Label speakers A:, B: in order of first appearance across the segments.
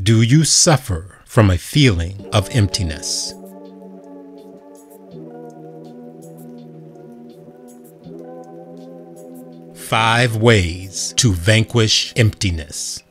A: Do you suffer from a feeling of emptiness? Five ways to vanquish emptiness.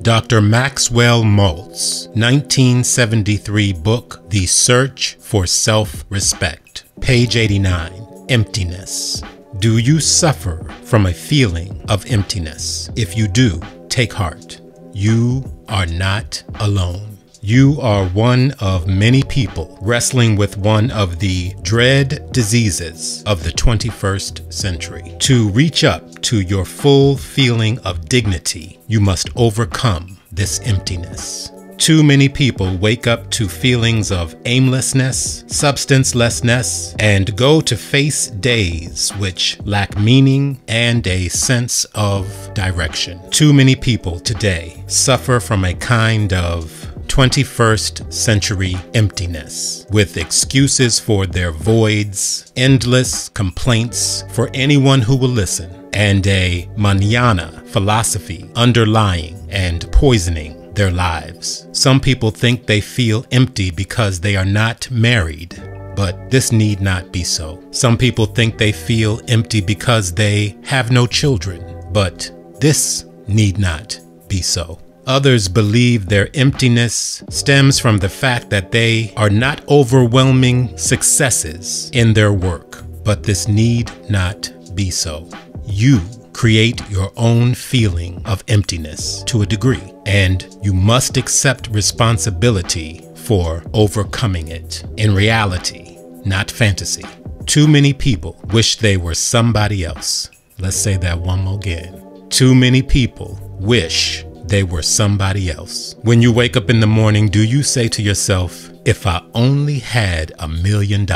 A: Dr. Maxwell Maltz, 1973 book, The Search for Self-Respect, page 89, Emptiness. Do you suffer from a feeling of emptiness? If you do, take heart. You are not alone. You are one of many people wrestling with one of the dread diseases of the 21st century. To reach up to your full feeling of dignity, you must overcome this emptiness. Too many people wake up to feelings of aimlessness, substancelessness, and go to face days which lack meaning and a sense of direction. Too many people today suffer from a kind of 21st century emptiness, with excuses for their voids, endless complaints for anyone who will listen, and a Manana philosophy underlying and poisoning their lives. Some people think they feel empty because they are not married, but this need not be so. Some people think they feel empty because they have no children, but this need not be so. Others believe their emptiness stems from the fact that they are not overwhelming successes in their work, but this need not be so. You create your own feeling of emptiness to a degree, and you must accept responsibility for overcoming it in reality, not fantasy. Too many people wish they were somebody else. Let's say that one more again. Too many people wish they were somebody else. When you wake up in the morning, do you say to yourself, if I only had $1 million?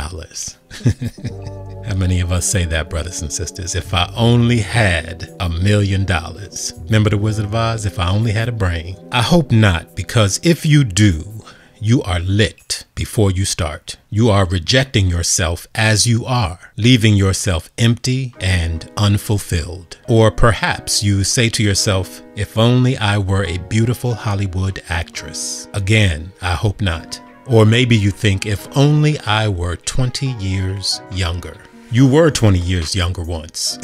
A: How many of us say that, brothers and sisters? If I only had $1 million. Remember the Wizard of Oz? If I only had a brain. I hope not, because if you do, you are licked before you start. You are rejecting yourself as you are, leaving yourself empty and unfulfilled. Or perhaps you say to yourself, if only I were a beautiful Hollywood actress. Again, I hope not. Or maybe you think, if only I were 20 years younger. You were 20 years younger once.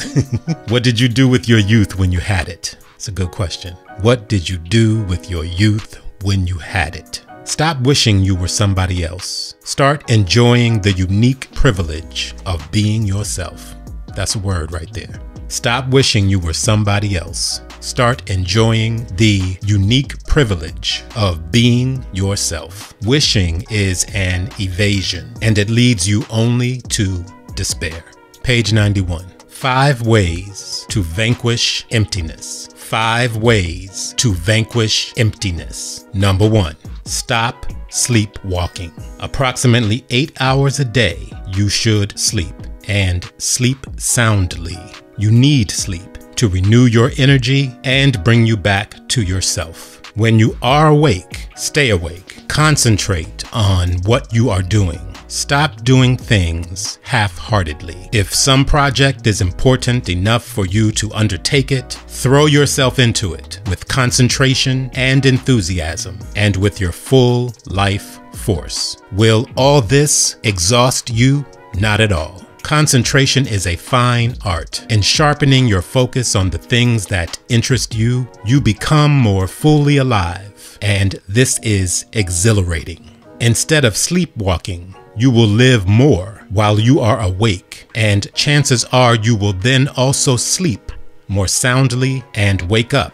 A: What did you do with your youth when you had it? It's a good question. What did you do with your youth when you had it? Stop wishing you were somebody else. Start enjoying the unique privilege of being yourself. That's a word right there. Stop wishing you were somebody else. Start enjoying the unique privilege of being yourself. Wishing is an evasion, and it leads you only to despair. Page 91. 5 ways to vanquish emptiness. 5 ways to vanquish emptiness. Number 1. Stop sleepwalking. Approximately 8 hours a day, you should sleep, and sleep soundly. You need sleep to renew your energy and bring you back to yourself. When you are awake, stay awake. Concentrate on what you are doing. Stop doing things half-heartedly. If some project is important enough for you to undertake it, throw yourself into it with concentration and enthusiasm and with your full life force. Will all this exhaust you? Not at all. Concentration is a fine art. In sharpening your focus on the things that interest you, you become more fully alive, and this is exhilarating. Instead of sleepwalking, you will live more while you are awake, and chances are you will then also sleep more soundly and wake up,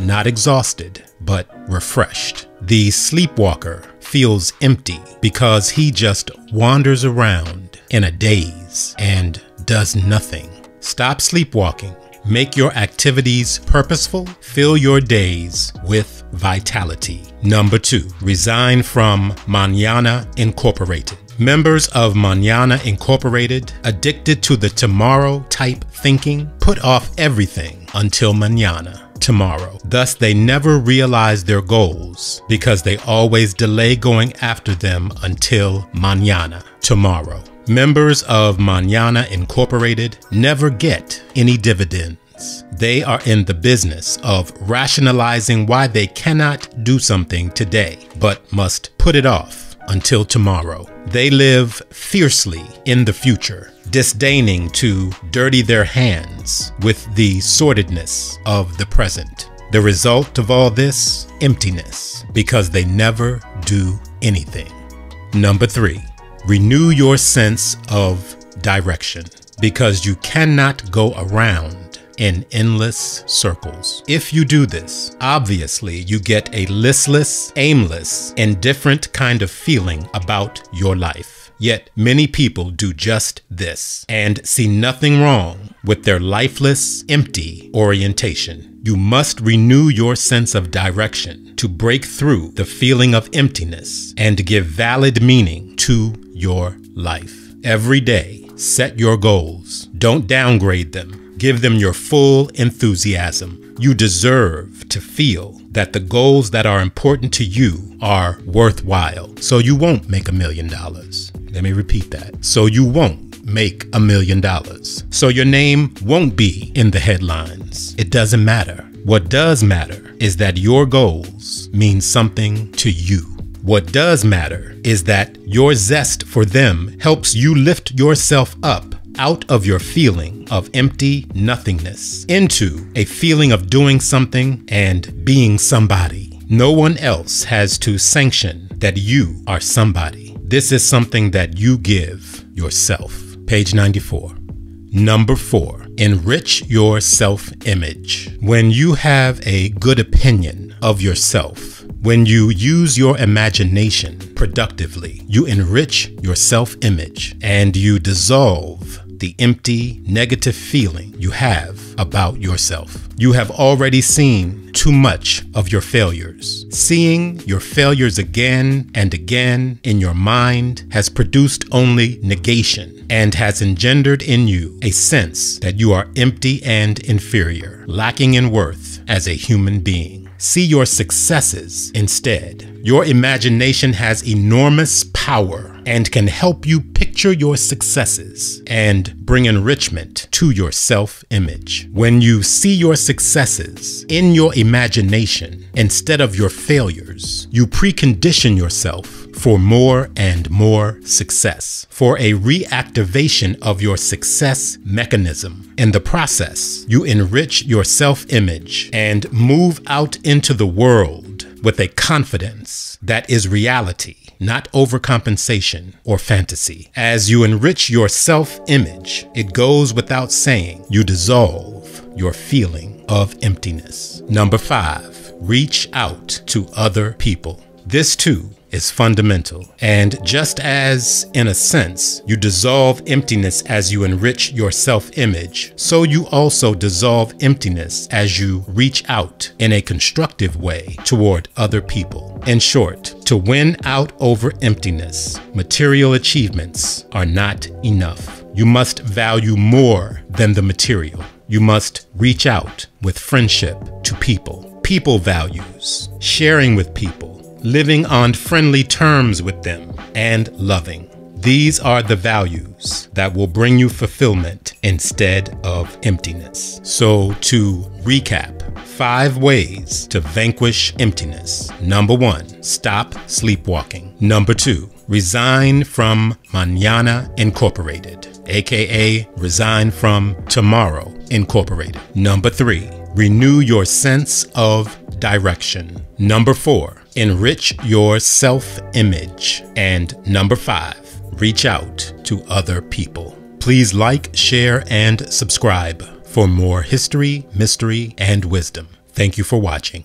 A: not exhausted, but refreshed. The sleepwalker feels empty because he just wanders around in a daze and does nothing. Stop sleepwalking. Make your activities purposeful. Fill your days with vitality. Number 2, resign from Manana Incorporated. Members of Manana Incorporated, addicted to the tomorrow type thinking, put off everything until manana, tomorrow. Thus, they never realize their goals because they always delay going after them until manana, tomorrow. Members of Manana Incorporated never get any dividends minds. They are in the business of rationalizing why they cannot do something today, but must put it off until tomorrow. They live fiercely in the future, disdaining to dirty their hands with the sordidness of the present. The result of all this? Emptiness, because they never do anything. Number 3, renew your sense of direction, because you cannot go around in endless circles. If you do this, obviously you get a listless, aimless, indifferent kind of feeling about your life. Yet many people do just this and see nothing wrong with their lifeless, empty orientation. You must renew your sense of direction to break through the feeling of emptiness and give valid meaning to your life. Every day, set your goals. Don't downgrade them. Give them your full enthusiasm. You deserve to feel that the goals that are important to you are worthwhile. So you won't make $1 million. Let me repeat that. So you won't make $1 million. So your name won't be in the headlines. It doesn't matter. What does matter is that your goals mean something to you. What does matter is that your zest for them helps you lift yourself up out of your feeling of empty nothingness into a feeling of doing something and being somebody. No one else has to sanction that you are somebody. This is something that you give yourself. Page 94. Number 4, enrich your self-image. When you have a good opinion of yourself, when you use your imagination productively, you enrich your self-image and you dissolve the empty, negative feeling you have about yourself. You have already seen too much of your failures. Seeing your failures again and again in your mind has produced only negation and has engendered in you a sense that you are empty and inferior, lacking in worth as a human being. See your successes instead. Your imagination has enormous power and can help you picture your successes and bring enrichment to your self-image. When you see your successes in your imagination instead of your failures, you precondition yourself for more and more success, for a reactivation of your success mechanism. In the process, you enrich your self-image and move out into the world with a confidence that is reality, not overcompensation or fantasy. As you enrich your self-image, it goes without saying, you dissolve your feeling of emptiness. Number 5, reach out to other people. This too is fundamental. And just as, in a sense, you dissolve emptiness as you enrich your self-image, so you also dissolve emptiness as you reach out in a constructive way toward other people. In short, to win out over emptiness, material achievements are not enough. You must value more than the material. You must reach out with friendship to people, people values, sharing with people, living on friendly terms with them, and loving. These are the values that will bring you fulfillment instead of emptiness. So to recap, 5 ways to vanquish emptiness. Number 1, stop sleepwalking. Number 2, resign from Manana Incorporated, aka resign from Tomorrow Incorporated. Number 3, renew your sense of direction. Number 4, enrich your self-image. And number 5, reach out to other people. Please like, share, and subscribe for more history, mystery, and wisdom. Thank you for watching.